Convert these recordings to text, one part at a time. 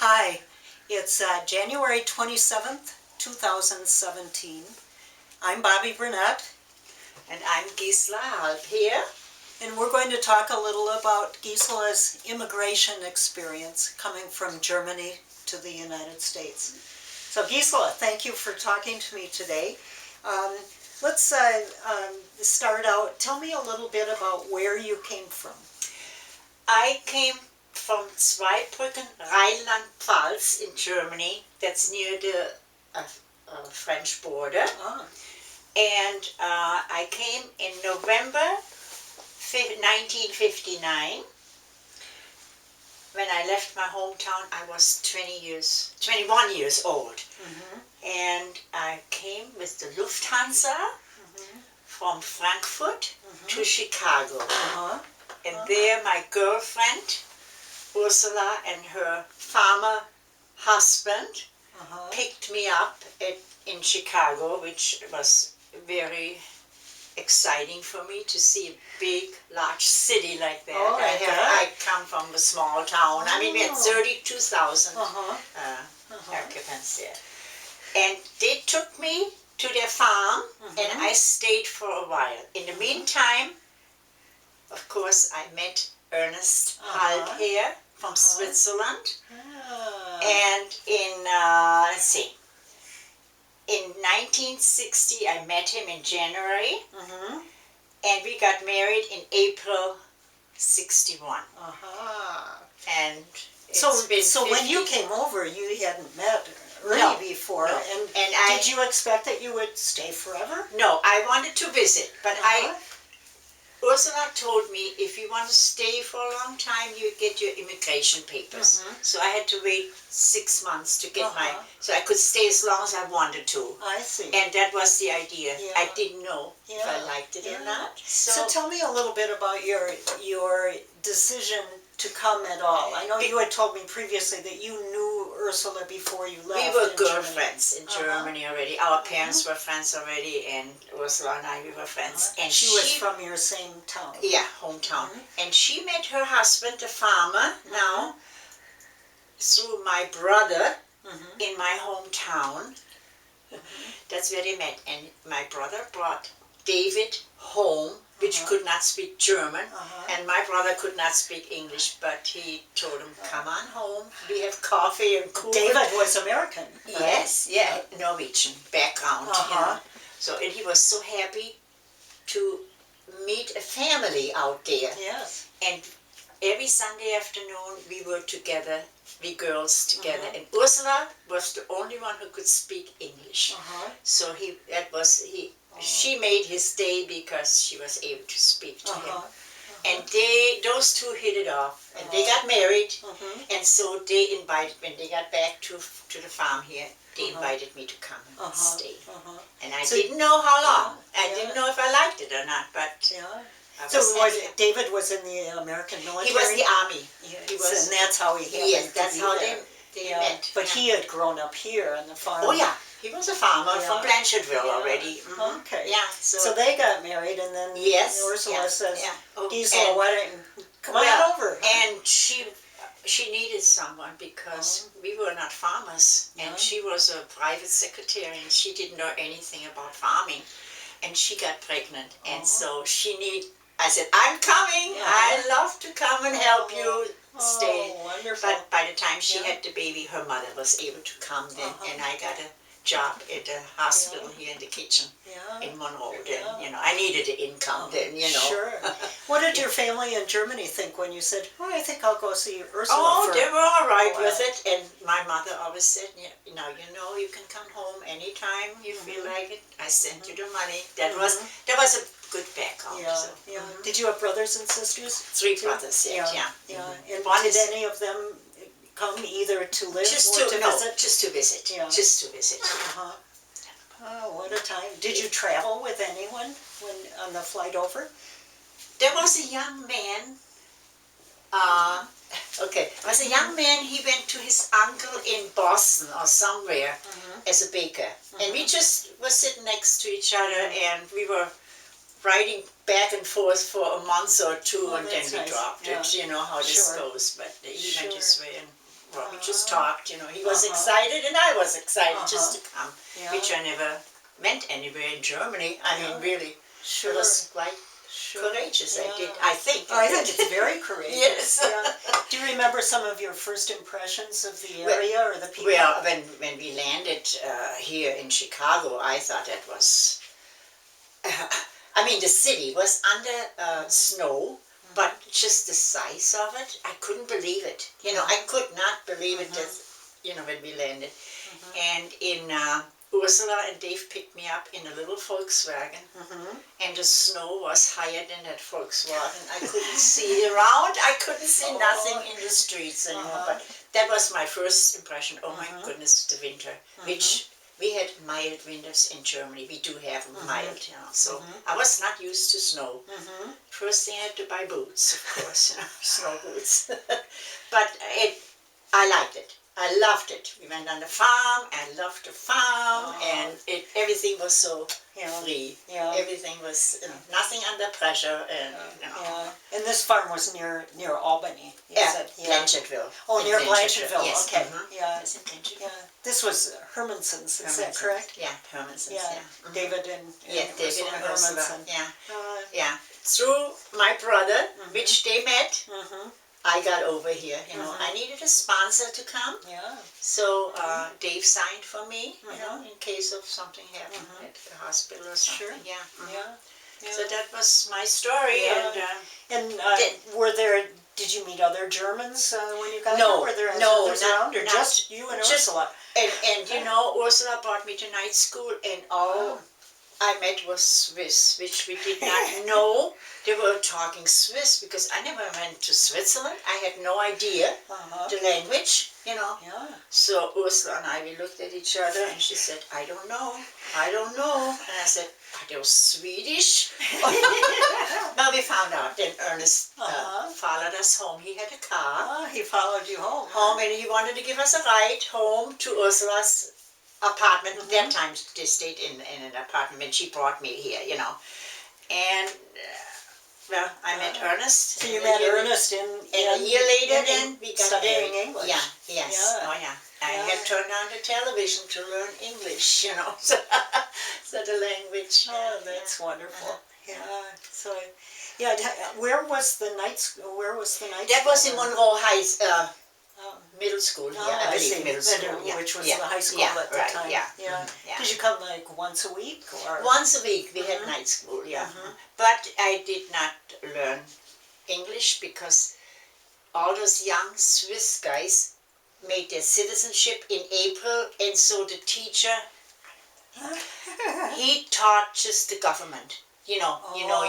Hi, it's January 27th, 2017. I'm Bobby Burnett, And I'm Gisela Halbheer. and we're going to talk a little about Gisela's immigration experience coming from Germany to the United States. So Gisela, thank you for talking to me today. Let's start out. Tell me a little bit about where you came from. I came from Zweibrücken, Rheinland-Pfalz in Germany. That's near the French border. Ah. And I came in November 1959. When I left my hometown, I was 21 years old. Mm-hmm. And I came with the Lufthansa from Frankfurt to Chicago. Uh-huh. And there my girlfriend, Ursula, and her farmer husband picked me up in Chicago, which was very exciting for me to see a big, large city like that. Oh, I come from a small town. I mean, we had 32,000 occupants there. And they took me to their farm, and I stayed for a while. In the meantime, of course, I met Ernest Halbheer from Switzerland. And in 1960, I met him in January, and we got married in April 61. And so when you came over, you hadn't met Ernie before, no. and I did you expect that you would stay forever? No, I wanted to visit, but Ursula told me if you want to stay for a long time, you get your immigration papers. So I had to wait 6 months to get so I could stay as long as I wanted to. I see. And that was the idea. Yeah. I didn't know if I liked it or not. So tell me a little bit about your decision to come at all. I know you had told me previously that you knew Ursula before you left. We were in girlfriends in Germany already. Our parents were friends already, and Ursula and I, we were friends. And she was from your same town. Yeah, hometown. And she met her husband, a farmer, now through my brother in my hometown. That's where they met. And my brother brought David home, which could not speak German, and my brother could not speak English, but he told him, come on home, we have coffee and cool. David was American. Yes, Norwegian background, you know. So, and he was so happy to meet a family out there. Yes. And every Sunday afternoon we were together, we girls together, and Ursula was the only one who could speak English. So she made his day because she was able to speak to him. And those two hit it off, and they got married, and so they invited, when they got back to the farm here, they invited me to come and stay. And I didn't know how long. I didn't know if I liked it or not, but David was in the American military? He was in the army. He was, and that's how he happened that's how they met. But he had grown up here on the farm. Oh yeah, he was a farmer from Blanchardville already. Okay. Yeah. So they got married, and then Ursula says, Gisela, why don't you come on over? And she needed someone because we were not farmers, and she was a private secretary, and she didn't know anything about farming, and she got pregnant, and so I said, I'm coming. I love to come and help you stay. Wonderful. But by the time she had the baby, her mother was able to come then, and I got a job at the hospital here in the kitchen in Monroe. Then, I needed the income then, Sure. What did your family in Germany think when you said, I think I'll go see Ursula they were all right with it. And my mother always said, you can come home anytime you feel like it. I sent you the money. That was a good backup. Did you have brothers and sisters? 3 brothers, yeah. And did any of them come either to live or to visit? Just to visit. Just to visit. Oh, what a time. Did you travel with anyone on the flight over? There was a young man. He went to his uncle in Boston or somewhere as a baker. And we just were sitting next to each other, and we were riding back and forth for a month or two, and then we dropped it. You know how this goes, but he went his way. And Well, we just talked, you know. He was excited and I was excited just to come, which I never meant anywhere in Germany. I mean, really, it was quite courageous. I think it's very courageous. Yes. Do you remember some of your first impressions of the area or the people? Well, when we landed here in Chicago, I thought that was... I mean, the city was under snow, but just the size of it, I couldn't believe it. You know, I could not believe it, you know, when we landed. And in Ursula and Dave picked me up in a little Volkswagen, and the snow was higher than that Volkswagen. I couldn't see around. I couldn't see nothing in the streets anymore. But that was my first impression. Oh my goodness, the winter, which we had mild winters in Germany. We do have mild, you know. So I was not used to snow. First thing I had to buy boots, of course, you know, snow boots. But I liked it. I loved it. We went on the farm. I loved the farm, and everything was so free. Everything was nothing under pressure, and you know. And this farm was near Albany. Blanchardville. Oh, near Blanchardville. Yes. Okay. Yes, in Blanchardville. This was Hermanson's. Is that correct? Yeah, Hermanson's. David and David and Hermanson. Yeah. Through my brother, which they met. I got over here, you know. I needed a sponsor to come. So Dave signed for me, you know, in case of something happened at the hospital or something. So that was my story. And did you meet other Germans when you got there? Were there others around, or just you and Ursula? And you know, Ursula brought me to night school, and all I met was Swiss, which we did not know. They were talking Swiss because I never went to Switzerland. I had no idea the language, you know. So Ursula and I, we looked at each other, and she said, I don't know. And I said, are those Swedish? Well, we found out. Then Ernest followed us home. He had a car. He followed you home. And he wanted to give us a ride home to Ursula's apartment. At that time, they stayed in an apartment when she brought me here, you know. And well, I met Ernest. So you met Ernest and a year later, then we got studying English. I had turned on the television to learn English, you know. So the language. That's wonderful. So, where was the night school? That was in Monroe High. Middle school, I believe middle school, which was the high school at the time. Did you come like once a week, or? Once a week we had night school, But I did not learn English because all those young Swiss guys made their citizenship in April, and so the teacher, he taught just the government. You know,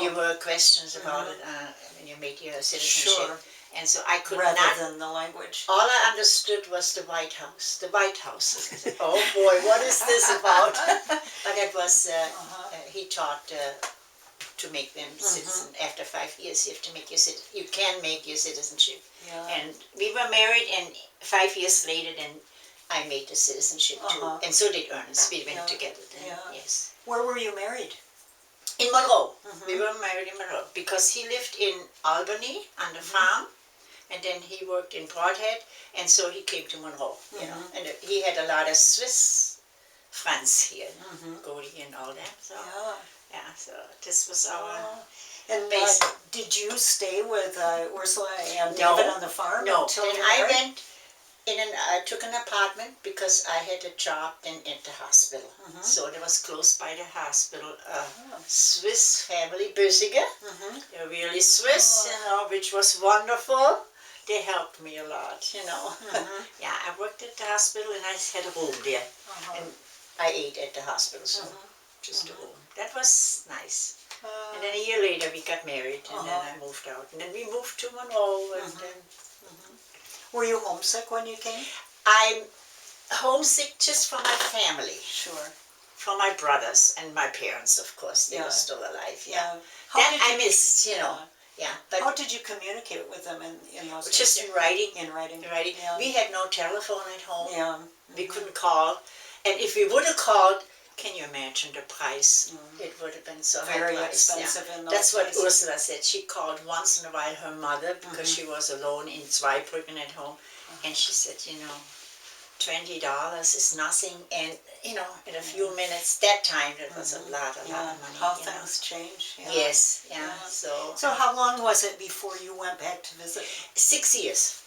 you were questions about it when you made your citizenship. And so I could Rather not... than the language. All I understood was the White House. The White House. I said, oh boy, what is this about? But it was, he taught to make them citizen. After 5 years, you have to make your you can make your citizenship. And we were married, and 5 years later, then I made the citizenship too. And so did Ernest. We went together then, yes. Where were you married? In Monroe. We were married in Monroe because he lived in Albany on the farm. And then he worked in Broadhead, and so he came to Monroe, you know. And he had a lot of Swiss friends here, Godi and all that. So, so this was our base. Did you stay with Ursula and David on the farm? No, until and I went I took an apartment because I had a job then at the hospital. So it was close by the hospital. Swiss family, Bösiger. They're really Swiss, you know, which was wonderful. They helped me a lot, you know. I worked at the hospital, and I had a room there. And I ate at the hospital, so just a room. That was nice. And then a year later, we got married, and then I moved out. And then we moved to Monroe, and then... Were you homesick when you came? I'm homesick just for my family. Sure. For my brothers and my parents, of course. They were still alive, That I missed, you know. But how did you communicate with them in those days? Just in writing. In writing. We had no telephone at home. We couldn't call. And if we would have called, can you imagine the price? It would have been so very high price. expensive in those That's what days. Ursula said. She called once in a while her mother because she was alone in Zweibrücken at home, and she said, you know, $20 is nothing, and you know, in a few minutes, that time, that was a lot of money. How things change. Yeah. Yes, yeah. So how long was it before you went back to visit? 6 years.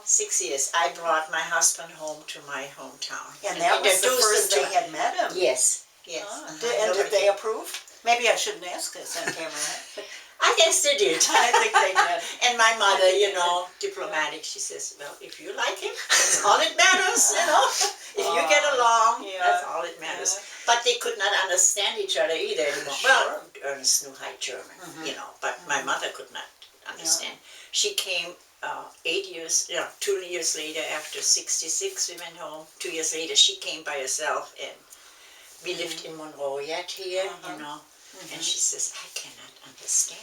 6 years. I brought my husband home to my hometown. And that was the first they had met him? Yes, yes. And did they approve? Maybe I shouldn't ask this on camera. I guess they did. I think they did. And my mother, you know, diplomatic, she says, well, if you like him, that's all it matters, you know. If you get along, that's all it matters. But they could not understand each other either anymore. Well, Ernest knew High German, you know, but my mother could not understand. She came 8 years, 2 years later, after 66, we went home. 2 years later, she came by herself, and we lived in Monroe yet here, you know. And she says, I cannot understand.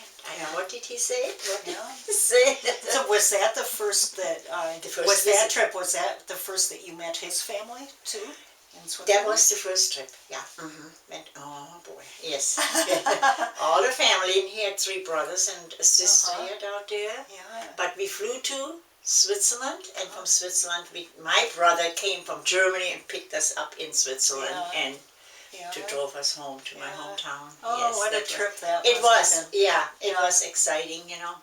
What did he say? What did he say? So was that the first that, was that the first that you met his family too? That was the first trip, yeah. Oh boy, yes. All the family, and he had 3 brothers and a sister yet out there. But we flew to Switzerland, and from Switzerland, my brother came from Germany and picked us up in Switzerland and drove us home to my hometown. Oh, yes, what a trip that it was. It was exciting, you know.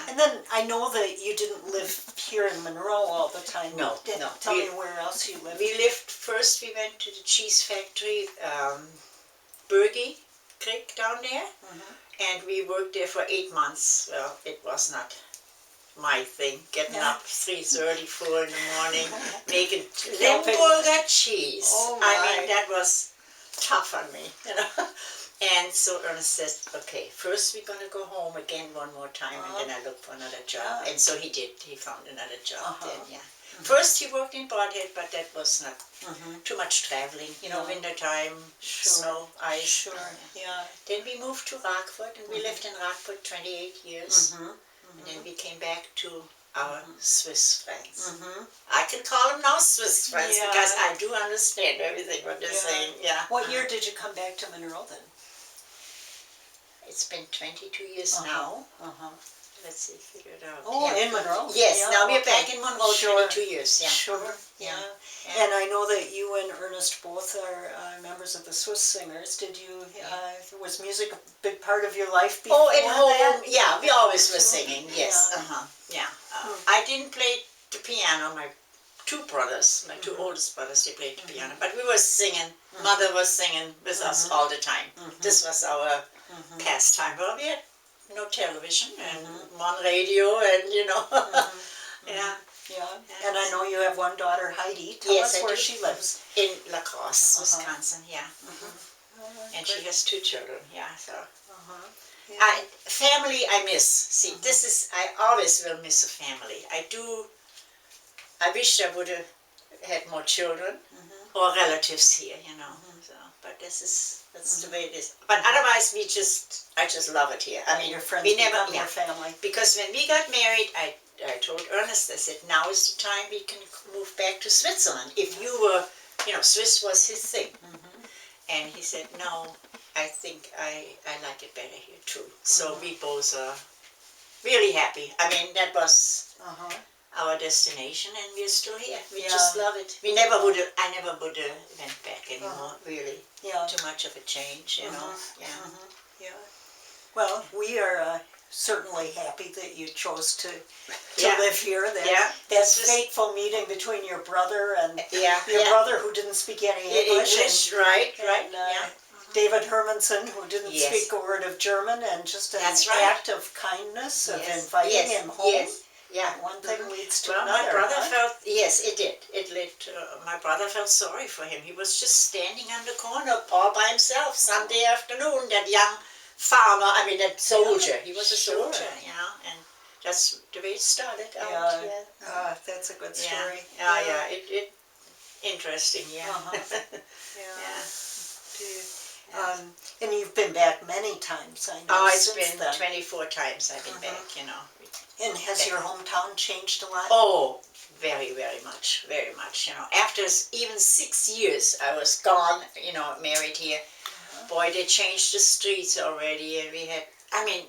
And then I know that you didn't live here in Monroe all the time. No. Tell me where else you lived. We lived, first we went to the cheese factory, Bergie Creek down there, and we worked there for 8 months. Well, it was not my thing, getting up 3:30, 4 in the morning, making Limburger cheese. I mean, that was tough on me, you know. And so Ernest says, okay, first we're going to go home again one more time, and then I look for another job. And so he did. He found another job then, First he worked in Brodhead, but that was not too much traveling, you know, winter time, snow, ice. Then we moved to Rockford, and we lived in Rockford 28 years. And then we came back to our Swiss friends. I can call them now Swiss friends because I do understand everything what they're saying. What year did you come back to Monroe then? It's been 22 years now. Let's see, figure it out. Oh, in Monroe? Yes, now we're back in Monroe, 22 years. And I know that you and Ernest both are members of the Swiss Singers. Did you, was music a big part of your life before at home, that? We always were singing, yes. I didn't play the piano. My 2 brothers, my 2 oldest brothers, they played the piano. But we were singing, Mother was singing with us all the time. This was our pastime. Well, we had no television and one radio, and you know, And I know you have one daughter, Heidi. Tell us where she lives. In La Crosse, Wisconsin, and she has 2 children, so. Family I miss. See, this is, I always will miss a family. I wish I would have had more children or relatives here, you know. So, but that's the way it is. But otherwise, I just love it here. I mean, your friends we never, your family. Because when we got married, I told Ernest, I said, now is the time we can move back to Switzerland. If you were, you know, Swiss was his thing. And he said, no, I think I like it better here too. So we both are really happy. I mean, that was our destination, and we're still here. We just love it. I never would have went back anymore, really. Too much of a change, you know. Well, we are certainly happy that you chose to live here. That fateful meeting between your brother and your brother who didn't speak any English. Right. David Hermanson, who didn't speak a word of German, and just an act of kindness of inviting him home. One thing leads to another. My brother felt, it did. It led to, my brother felt sorry for him. He was just standing on the corner all by himself Sunday afternoon, that young farmer, I mean that soldier. He was a soldier, you know, and that's the way it started out. That's a good story. It interesting, And you've been back many times, I know, Oh, it's since been then. 24 times I've been back, you know. And has your hometown changed a lot? Oh, very, very much, very much, you know. After even 6 years I was gone, you know, married here. Boy, they changed the streets already, and we had, I mean,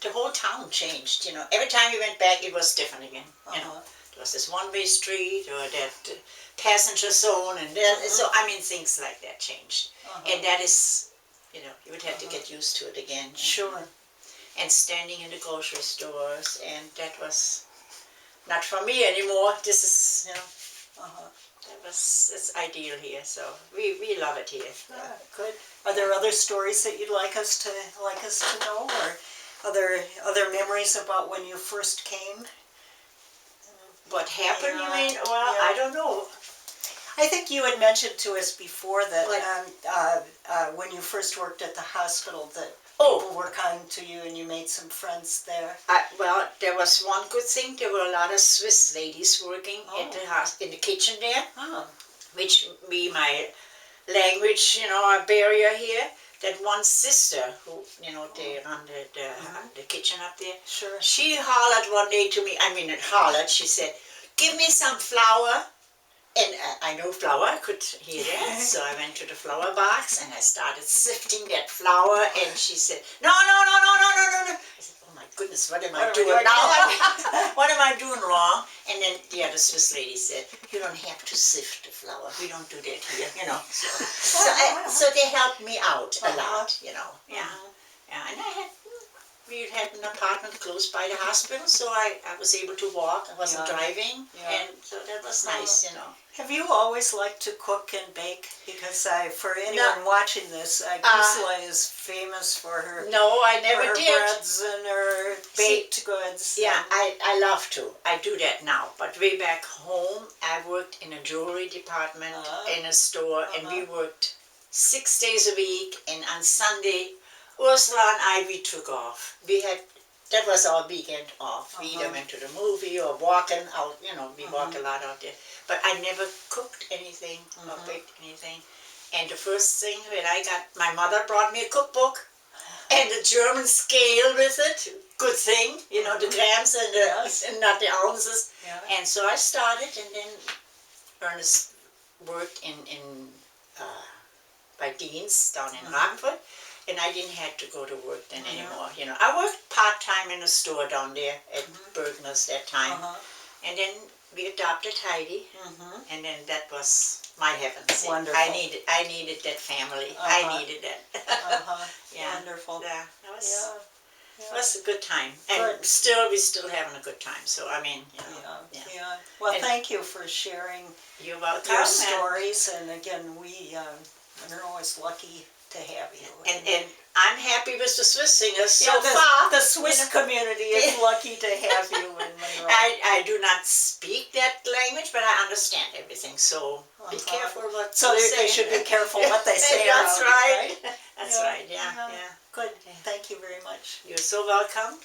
the whole town changed, you know. Every time we went back, it was different again, you know. There was this one-way street, or that passenger zone, and so, I mean, things like that changed. And that is, you know, you would have to get used to it again. Sure. And standing in the grocery stores, and that was not for me anymore. This is, you know, it's ideal here, so we love it here. Good. Are there other stories that you'd like us to know, or other memories about when you first came? What happened, you mean? Well, I don't know. I think you had mentioned to us before that when you first worked at the hospital that people were kind to you and you made some friends there. Well, there was one good thing. There were a lot of Swiss ladies working at the in the kitchen there, which my language, you know, a barrier here. That one sister who, you know, they run the kitchen up there. Sure. She hollered one day to me. I mean, it hollered. She said, "Give me some flour." And I know flour, I could hear that, so I went to the flour box and I started sifting that flour, and she said, "No, no, no, no, no, no, no, no." I said, "Oh my goodness, what am I doing now? What am I doing wrong?" And then the other Swiss lady said, "You don't have to sift the flour, we don't do that here, you know." So they helped me out a lot, you know, yeah. And we had an apartment close by the hospital, so I was able to walk. I wasn't driving, and so that was nice, you know. Have you always liked to cook and bake? Because for anyone watching this, Gisela is famous for her. No, I never her did. breads and her baked goods. Yeah, I love to. I do that now. But way back home, I worked in a jewelry department in a store, and we worked 6 days a week, and on Sunday, Ursula and we took off. That was our weekend off. We either went to the movie or walking out, you know, we walked a lot out there. But I never cooked anything or baked anything. And the first thing that I got, my mother brought me a cookbook and a German scale with it. Good thing, you know, the grams and not the ounces. And so I started, and then Ernest worked by Dean's down in Rockford. And I didn't have to go to work then anymore. You know, I worked part-time in a store down there at Bergner's that time. And then we adopted Heidi, and then that was my heaven. Wonderful. I needed that family. I needed that. Yeah. Wonderful. Yeah, it was a good time. And we still having a good time. So, I mean, you know. Well, thank you for sharing you're welcome, your stories. And again, we're always lucky to have you. And I'm happy with the Swiss singers so far. The Swiss community is lucky to have you in Monroe. I do not speak that language, but I understand everything. So be careful what so you say. they should be careful what they say. That's right. Right? That's right. Yeah. Good. Thank you very much. You're so welcome.